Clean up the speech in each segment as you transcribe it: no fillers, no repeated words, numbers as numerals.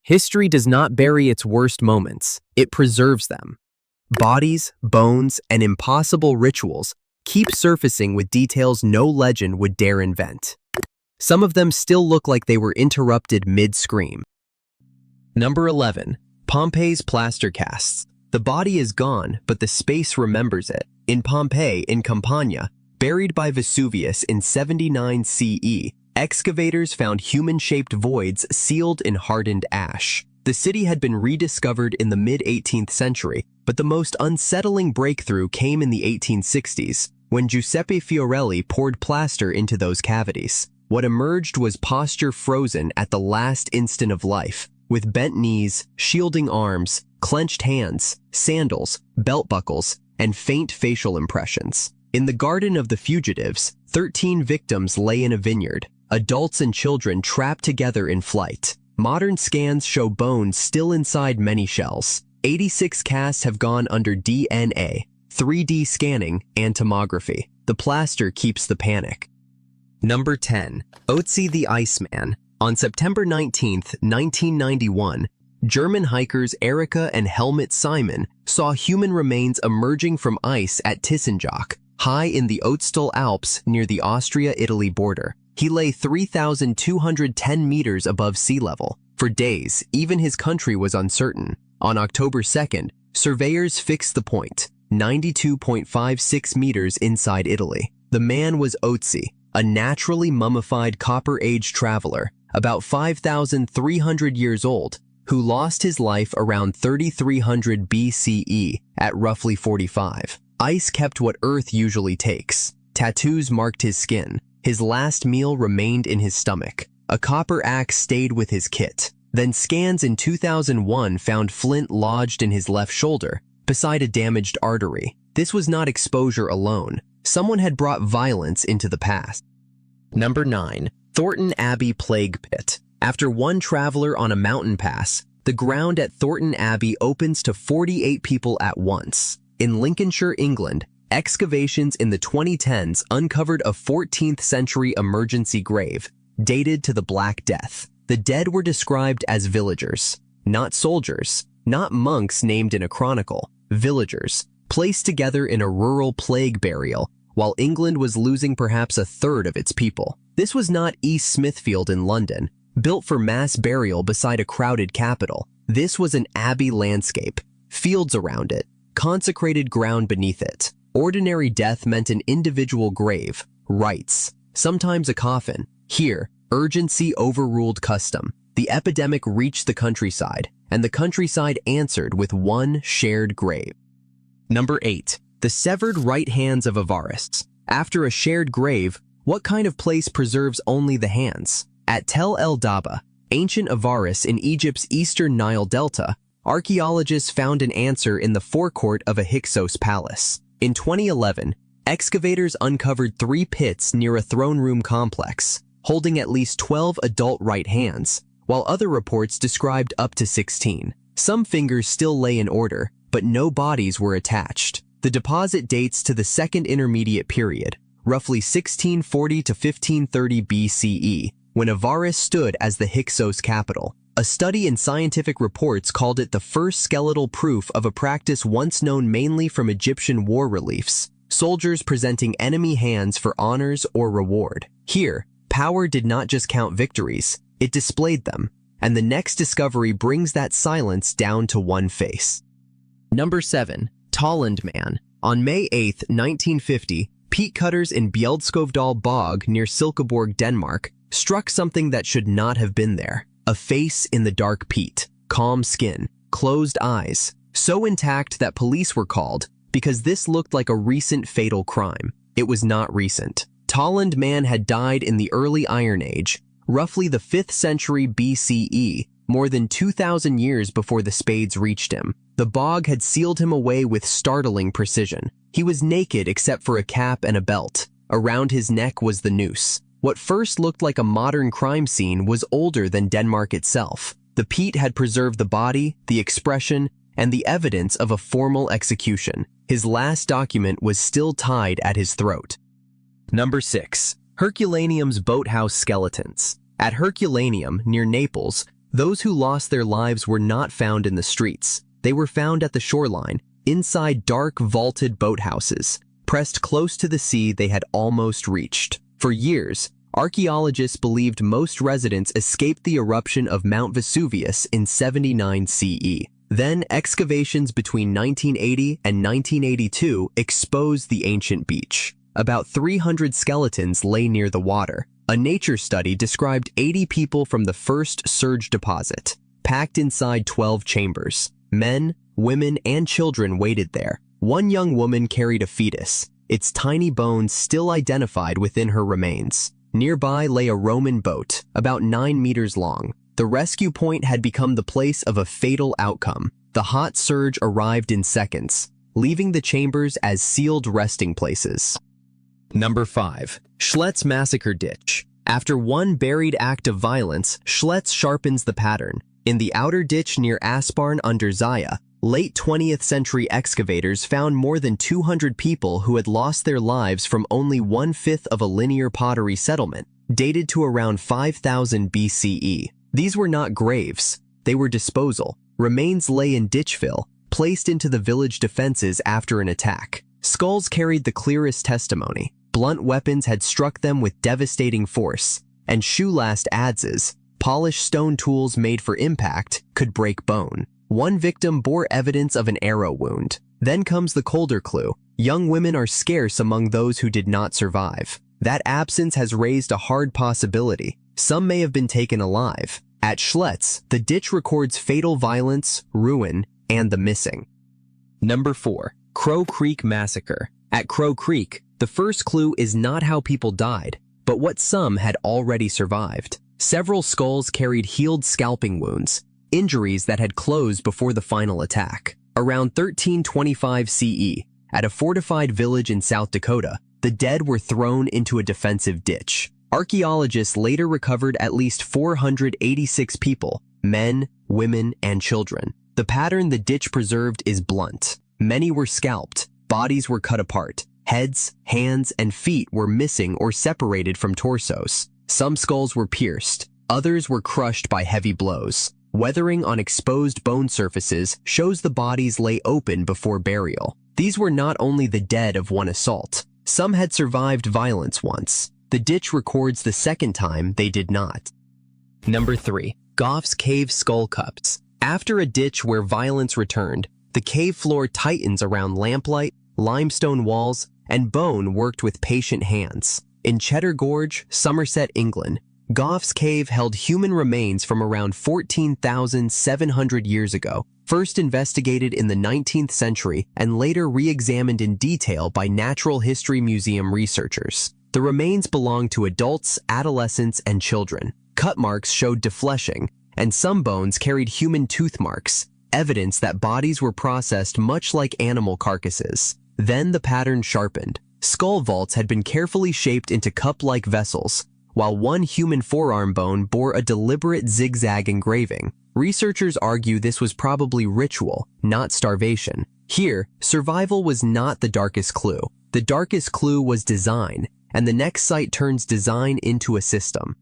History does not bury its worst moments, it preserves them. Bodies, bones, and impossible rituals keep surfacing with details no legend would dare invent. Some of them still look like they were interrupted mid-scream. Number 11. Pompeii's plaster casts. The body is gone, but the space remembers it. In Pompeii, in Campania, buried by Vesuvius in 79 CE, excavators found human-shaped voids sealed in hardened ash. The city had been rediscovered in the mid-18th century, but the most unsettling breakthrough came in the 1860s, when Giuseppe Fiorelli poured plaster into those cavities. What emerged was posture frozen at the last instant of life, with bent knees, shielding arms, clenched hands, sandals, belt buckles, and faint facial impressions. In the Garden of the Fugitives, 13 victims lay in a vineyard, adults and children trapped together in flight. Modern scans show bones still inside many shells. 86 casts have gone under DNA, 3D scanning, and tomography. The plaster keeps the panic. Number 10. Ötzi the Iceman. On September 19, 1991, German hikers Erika and Helmut Simon saw human remains emerging from ice at Tissenjoch, high in the Ötztal Alps near the Austria-Italy border. He lay 3,210 meters above sea level. For days, even his country was uncertain. On October 2nd, surveyors fixed the point, 92.56 meters inside Italy. The man was Ötzi, a naturally mummified Copper Age traveler, about 5,300 years old, who lost his life around 3300 BCE at roughly 45. Ice kept what Earth usually takes. Tattoos marked his skin. His last meal remained in his stomach. A copper axe stayed with his kit. Then scans in 2001 found flint lodged in his left shoulder, beside a damaged artery. This was not exposure alone. Someone had brought violence into the past. Number 9. Thornton Abbey Plague Pit. After one traveler on a mountain pass, the ground at Thornton Abbey opens to 48 people at once. In Lincolnshire, England, excavations in the 2010s uncovered a 14th century emergency grave, dated to the Black Death. The dead were described as villagers, not soldiers, not monks named in a chronicle, villagers, placed together in a rural plague burial, while England was losing perhaps a third of its people. This was not East Smithfield in London, built for mass burial beside a crowded capital. This was an abbey landscape, fields around it, consecrated ground beneath it. Ordinary death meant an individual grave, rites, sometimes a coffin. Here, urgency overruled custom. The epidemic reached the countryside, and the countryside answered with one shared grave. Number 8. The severed right hands of Avaris. After a shared grave, what kind of place preserves only the hands? At Tel El Daba, ancient Avaris in Egypt's eastern Nile Delta, archaeologists found an answer in the forecourt of a Hyksos palace. In 2011, excavators uncovered 3 pits near a throne room complex, holding at least 12 adult right hands, while other reports described up to 16. Some fingers still lay in order, but no bodies were attached. The deposit dates to the Second Intermediate Period, roughly 1640 to 1530 BCE, when Avaris stood as the Hyksos capital. A study in scientific reports called it the first skeletal proof of a practice once known mainly from Egyptian war reliefs, soldiers presenting enemy hands for honors or reward. Here, power did not just count victories, it displayed them, and the next discovery brings that silence down to one face. Number 7. Tollund Man. On May 8, 1950, peat cutters in Bjeldskovedal Bog near Silkeborg, Denmark, struck something that should not have been there. A face in the dark peat, calm skin, closed eyes, so intact that police were called because this looked like a recent fatal crime. It was not recent. Tollund Man had died in the early Iron Age, roughly the 5th century BCE, more than 2,000 years before the spades reached him. The bog had sealed him away with startling precision. He was naked except for a cap and a belt. Around his neck was the noose. What first looked like a modern crime scene was older than Denmark itself. The peat had preserved the body, the expression, and the evidence of a formal execution. His last document was still tied at his throat. Number 6. Herculaneum's boathouse skeletons. At Herculaneum, near Naples, Those who lost their lives were not found in the streets. They were found at the shoreline, inside dark vaulted boathouses. Pressed close to the sea they had almost reached. For years, archaeologists believed most residents escaped the eruption of Mount Vesuvius in 79 CE. Then, excavations between 1980 and 1982 exposed the ancient beach. About 300 skeletons lay near the water. A nature study described 80 people from the first surge deposit, packed inside 12 chambers. Men, women, and children waited there. One young woman carried a fetus, its tiny bones still identified within her remains. Nearby lay a Roman boat, about 9 meters long. The rescue point had become the place of a fatal outcome. The hot surge arrived in seconds, leaving the chambers as sealed resting places. Number 5. Schletz Massacre Ditch. After one buried act of violence, Schletz sharpens the pattern. In the outer ditch near Aspern under Zaya, late 20th century excavators found more than 200 people who had lost their lives from only 1/5 of a linear pottery settlement, dated to around 5000 BCE. These were not graves, they were disposal. Remains lay in ditch fill, placed into the village defenses after an attack. Skulls carried the clearest testimony. Blunt weapons had struck them with devastating force, and shoe-last adzes, polished stone tools made for impact, could break bone. One victim bore evidence of an arrow wound. Then comes the colder clue. Young women are scarce among those who did not survive. That absence has raised a hard possibility. Some may have been taken alive. At Schletz, the ditch records fatal violence, ruin, and the missing. Number 4. Crow Creek Massacre. At Crow Creek, the first clue is not how people died, but what some had already survived. Several skulls carried healed scalping wounds, injuries that had closed before the final attack. Around 1325 CE, at a fortified village in South Dakota, the dead were thrown into a defensive ditch. Archaeologists later recovered at least 486 people, men, women, and children. The pattern the ditch preserved is blunt. Many were scalped, bodies were cut apart, heads, hands, and feet were missing or separated from torsos. Some skulls were pierced, others were crushed by heavy blows. Weathering on exposed bone surfaces shows the bodies lay open before burial. These were not only the dead of one assault. Some had survived violence once. The ditch records the second time they did not. Number 3. Gough's Cave Skull Cups. After a ditch where violence returned, the cave floor tightens around lamplight, limestone walls, and bone worked with patient hands. In Cheddar Gorge, Somerset, England, Gough's Cave held human remains from around 14,700 years ago, first investigated in the 19th century and later re-examined in detail by Natural History Museum researchers. The remains belonged to adults, adolescents, and children. Cut marks showed defleshing, and some bones carried human tooth marks, evidence that bodies were processed much like animal carcasses. Then the pattern sharpened. Skull vaults had been carefully shaped into cup-like vessels, while one human forearm bone bore a deliberate zigzag engraving. Researchers argue this was probably ritual, not starvation. Here, survival was not the darkest clue. The darkest clue was design, and the next site turns design into a system.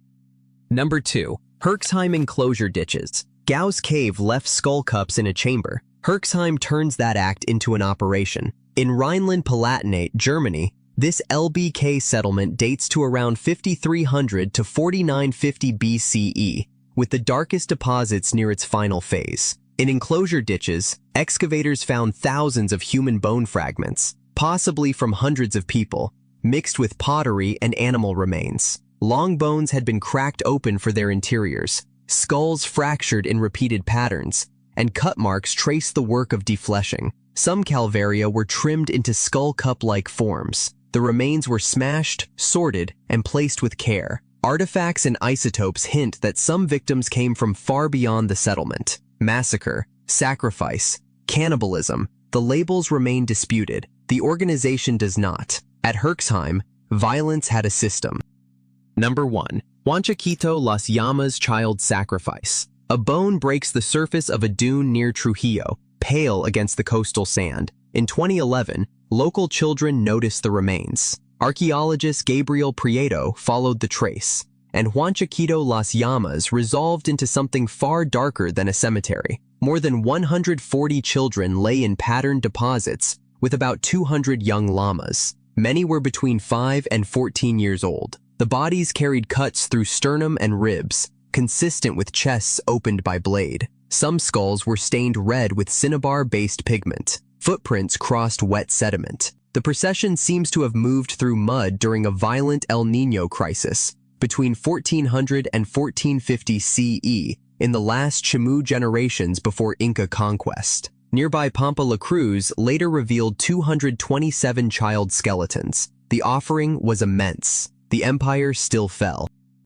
Number 2. Herxheim Enclosure Ditches. Gough's Cave left skull cups in a chamber. Herxheim turns that act into an operation. In Rhineland-Palatinate, Germany, this LBK settlement dates to around 5300 to 4950 BCE, with the darkest deposits near its final phase. In enclosure ditches, excavators found thousands of human bone fragments, possibly from hundreds of people, mixed with pottery and animal remains. Long bones had been cracked open for their interiors, skulls fractured in repeated patterns, and cut marks traced the work of defleshing. Some calvaria were trimmed into skull cup-like forms. The remains were smashed, sorted, and placed with care. Artifacts and isotopes hint that some victims came from far beyond the settlement. Massacre, sacrifice, cannibalism. The labels remain disputed. The organization does not. At Herxheim, violence had a system. Number 1. Huanchaquito Las Llamas Child Sacrifice. A bone breaks the surface of a dune near Trujillo, pale against the coastal sand. In 2011, local children noticed the remains. Archaeologist Gabriel Prieto followed the trace, and Huanchaquito Las Llamas resolved into something far darker than a cemetery. More than 140 children lay in patterned deposits, with about 200 young llamas. Many were between 5 and 14 years old. The bodies carried cuts through sternum and ribs, consistent with chests opened by blade. Some skulls were stained red with cinnabar-based pigment. Footprints crossed wet sediment. The procession seems to have moved through mud during a violent El Niño crisis between 1400 and 1450 CE in the last Chimú generations before Inca conquest. Nearby Pampa La Cruz later revealed 227 child skeletons. The offering was immense. The empire still fell.